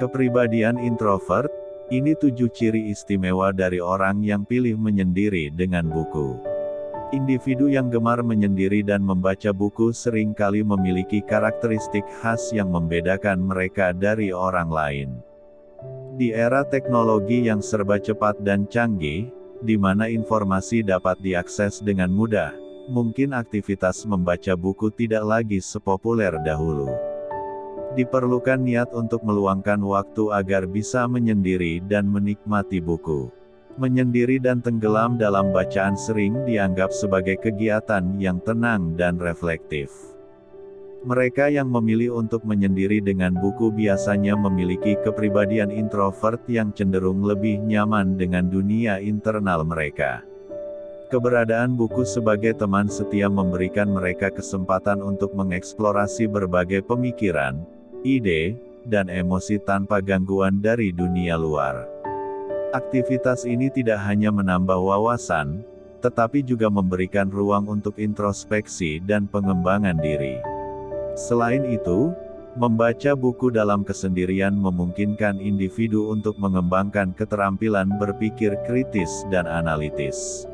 Kepribadian introvert, ini 7 ciri istimewa dari orang yang pilih menyendiri dengan buku. Individu yang gemar menyendiri dan membaca buku sering kali memiliki karakteristik khas yang membedakan mereka dari orang lain. Di era teknologi yang serba cepat dan canggih, di mana informasi dapat diakses dengan mudah, mungkin aktivitas membaca buku tidak lagi sepopuler dahulu. Diperlukan niat untuk meluangkan waktu agar bisa menyendiri dan menikmati buku. Menyendiri dan tenggelam dalam bacaan sering dianggap sebagai kegiatan yang tenang dan reflektif. Mereka yang memilih untuk menyendiri dengan buku biasanya memiliki kepribadian introvert yang cenderung lebih nyaman dengan dunia internal mereka. Keberadaan buku sebagai teman setia memberikan mereka kesempatan untuk mengeksplorasi berbagai pemikiran, ide, dan emosi tanpa gangguan dari dunia luar. Aktivitas ini tidak hanya menambah wawasan, tetapi juga memberikan ruang untuk introspeksi dan pengembangan diri. Selain itu, membaca buku dalam kesendirian memungkinkan individu untuk mengembangkan keterampilan berpikir kritis dan analitis.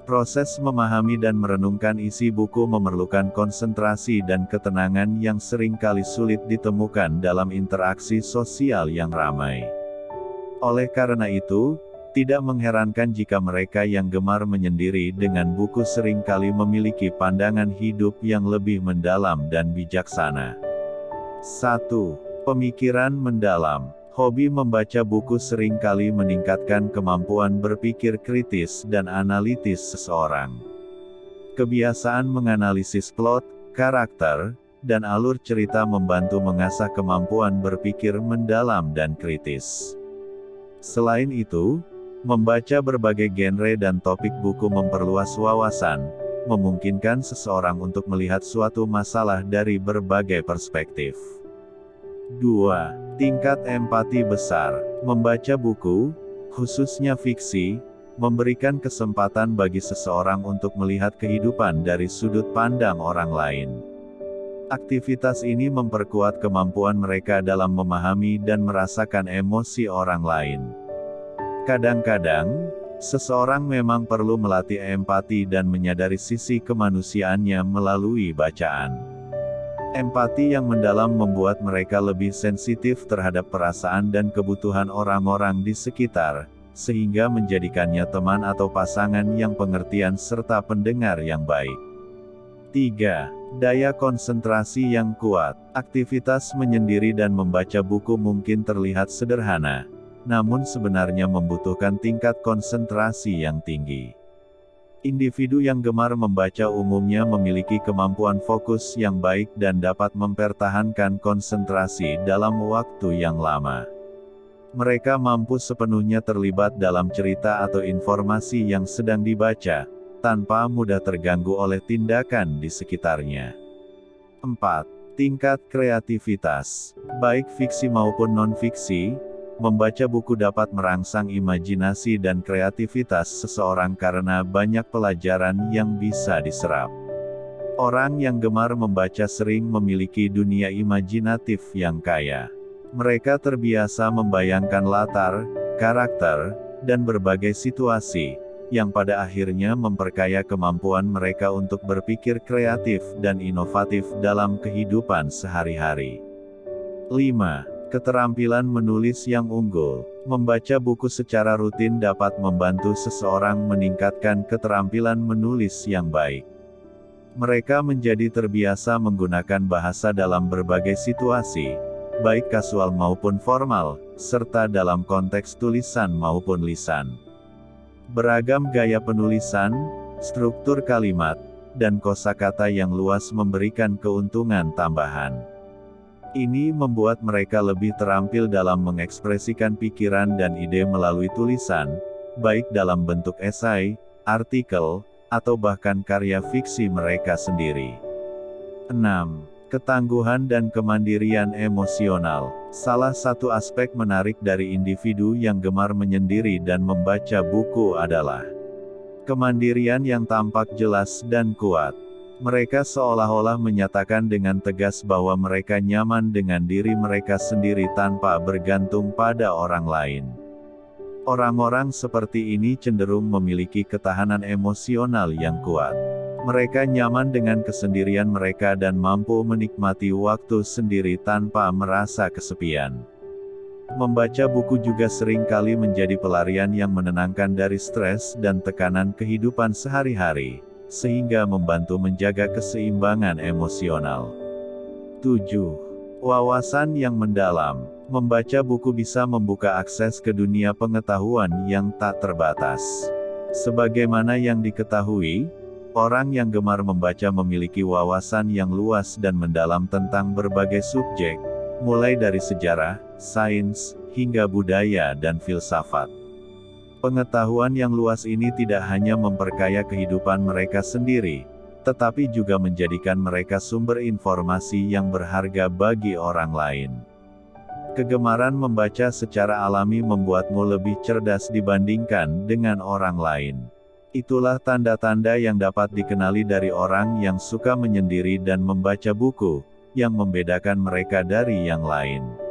Proses memahami dan merenungkan isi buku memerlukan konsentrasi dan ketenangan yang seringkali sulit ditemukan dalam interaksi sosial yang ramai. Oleh karena itu, tidak mengherankan jika mereka yang gemar menyendiri dengan buku seringkali memiliki pandangan hidup yang lebih mendalam dan bijaksana. 1. Pemikiran mendalam. Hobi membaca buku seringkali meningkatkan kemampuan berpikir kritis dan analitis seseorang. Kebiasaan menganalisis plot, karakter, dan alur cerita membantu mengasah kemampuan berpikir mendalam dan kritis. Selain itu, membaca berbagai genre dan topik buku memperluas wawasan, memungkinkan seseorang untuk melihat suatu masalah dari berbagai perspektif. 2. Tingkat empati besar. Membaca buku, khususnya fiksi, memberikan kesempatan bagi seseorang untuk melihat kehidupan dari sudut pandang orang lain. Aktivitas ini memperkuat kemampuan mereka dalam memahami dan merasakan emosi orang lain. Kadang-kadang, seseorang memang perlu melatih empati dan menyadari sisi kemanusiaannya melalui bacaan. Empati yang mendalam membuat mereka lebih sensitif terhadap perasaan dan kebutuhan orang-orang di sekitar, sehingga menjadikannya teman atau pasangan yang pengertian serta pendengar yang baik. 3. Daya konsentrasi yang kuat. Aktivitas menyendiri dan membaca buku mungkin terlihat sederhana, namun sebenarnya membutuhkan tingkat konsentrasi yang tinggi. Individu yang gemar membaca umumnya memiliki kemampuan fokus yang baik dan dapat mempertahankan konsentrasi dalam waktu yang lama. Mereka mampu sepenuhnya terlibat dalam cerita atau informasi yang sedang dibaca, tanpa mudah terganggu oleh tindakan di sekitarnya. 4. Tingkat kreativitas. Baik fiksi maupun non-fiksi, membaca buku dapat merangsang imajinasi dan kreativitas seseorang karena banyak pelajaran yang bisa diserap. Orang yang gemar membaca sering memiliki dunia imajinatif yang kaya. Mereka terbiasa membayangkan latar, karakter, dan berbagai situasi, yang pada akhirnya memperkaya kemampuan mereka untuk berpikir kreatif dan inovatif dalam kehidupan sehari-hari. 5. Keterampilan menulis yang unggul. Membaca buku secara rutin dapat membantu seseorang meningkatkan keterampilan menulis yang baik. Mereka menjadi terbiasa menggunakan bahasa dalam berbagai situasi, baik kasual maupun formal, serta dalam konteks tulisan maupun lisan. Beragam gaya penulisan, struktur kalimat, dan kosakata yang luas memberikan keuntungan tambahan. Ini membuat mereka lebih terampil dalam mengekspresikan pikiran dan ide melalui tulisan, baik dalam bentuk esai, artikel, atau bahkan karya fiksi mereka sendiri. 6. Ketangguhan dan kemandirian emosional. Salah satu aspek menarik dari individu yang gemar menyendiri dan membaca buku adalah kemandirian yang tampak jelas dan kuat. Mereka seolah-olah menyatakan dengan tegas bahwa mereka nyaman dengan diri mereka sendiri tanpa bergantung pada orang lain. Orang-orang seperti ini cenderung memiliki ketahanan emosional yang kuat. Mereka nyaman dengan kesendirian mereka dan mampu menikmati waktu sendiri tanpa merasa kesepian. Membaca buku juga sering kali menjadi pelarian yang menenangkan dari stres dan tekanan kehidupan sehari-hari, sehingga membantu menjaga keseimbangan emosional. 7. Wawasan yang mendalam. Membaca buku bisa membuka akses ke dunia pengetahuan yang tak terbatas. Sebagaimana yang diketahui, orang yang gemar membaca memiliki wawasan yang luas dan mendalam tentang berbagai subjek, mulai dari sejarah, sains, hingga budaya dan filsafat. Pengetahuan yang luas ini tidak hanya memperkaya kehidupan mereka sendiri, tetapi juga menjadikan mereka sumber informasi yang berharga bagi orang lain. Kegemaran membaca secara alami membuatmu lebih cerdas dibandingkan dengan orang lain. Itulah tanda-tanda yang dapat dikenali dari orang yang suka menyendiri dan membaca buku, yang membedakan mereka dari yang lain.